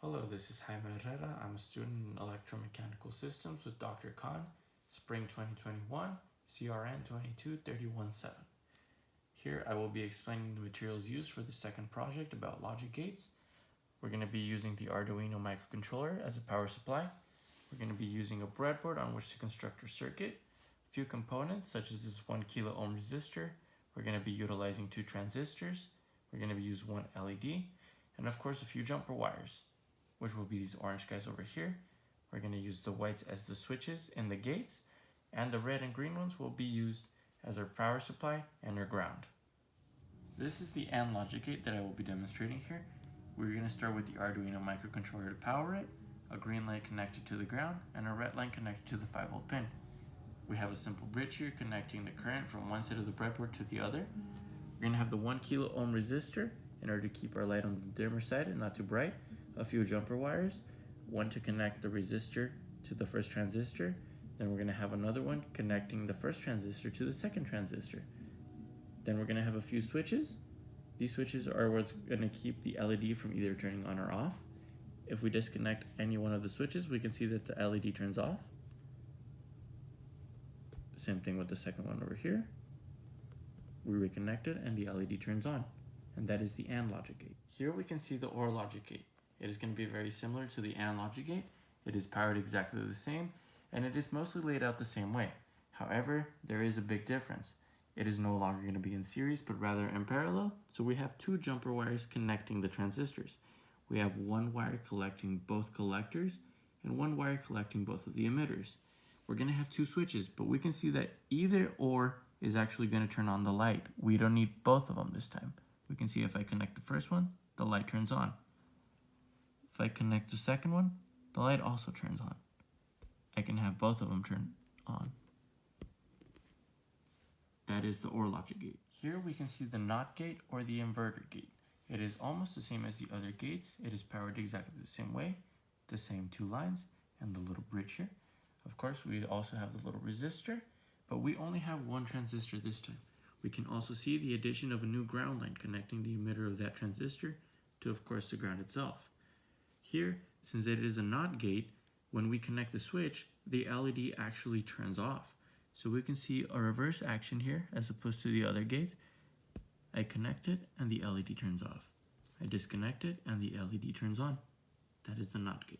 Hello, this is Jaime Herrera. I'm a student in Electromechanical Systems with Dr. Khan, Spring 2021, CRN 22317. Here I will be explaining the materials used for the second project about logic gates. We're going to be using the Arduino microcontroller as a power supply. We're going to be using a breadboard on which to construct our circuit, a few components such as this 1 kilo ohm resistor. We're going to be utilizing 2 transistors. We're going to use 1 LED, and of course a few jumper wires, which will be these orange guys over here. We're going to use the whites as the switches in the gates, and the red and green ones will be used as our power supply and our ground. This is the AND logic gate that I will be demonstrating here. We're going to start with the Arduino microcontroller to power it, a green line connected to the ground, and a red line connected to the 5-volt pin. We have a simple bridge here connecting the current from one side of the breadboard to the other. We're going to have the 1 kilo ohm resistor in order to keep our light on the dimmer side and not too bright. A few jumper wires, one to connect the resistor to the first transistor. Then we're going to have another one connecting the first transistor to the second transistor. Then we're going to have a few switches. These switches are what's going to keep the LED from either turning on or off. If we disconnect any one of the switches, we can see that the LED turns off. Same thing with the second one over here. We reconnect it and the LED turns on. And that is the AND logic gate. Here we can see the OR logic gate. It is going to be very similar to the AND logic gate. It is powered exactly the same, and it is mostly laid out the same way. However, there is a big difference. It is no longer going to be in series, but rather in parallel. So we have 2 jumper wires connecting the transistors. We have 1 wire collecting both collectors and 1 wire collecting both of the emitters. We're going to have 2 switches, but we can see that either OR is actually going to turn on the light. We don't need both of them this time. We can see if I connect the first one, the light turns on. If I connect the second one, the light also turns on. I can have both of them turn on. That is the OR logic gate. Here we can see the NOT gate or the inverter gate. It is almost the same as the other gates. It is powered exactly the same way, the same 2 lines, and the little bridge here. Of course, we also have the little resistor, but we only have 1 transistor this time. We can also see the addition of a new ground line connecting the emitter of that transistor to, of course, the ground itself. Here, since it is a NOT gate, when we connect the switch, the LED actually turns off. So we can see a reverse action here as opposed to the other gates. I connect it and the LED turns off. I disconnect it and the LED turns on. That is the NOT gate.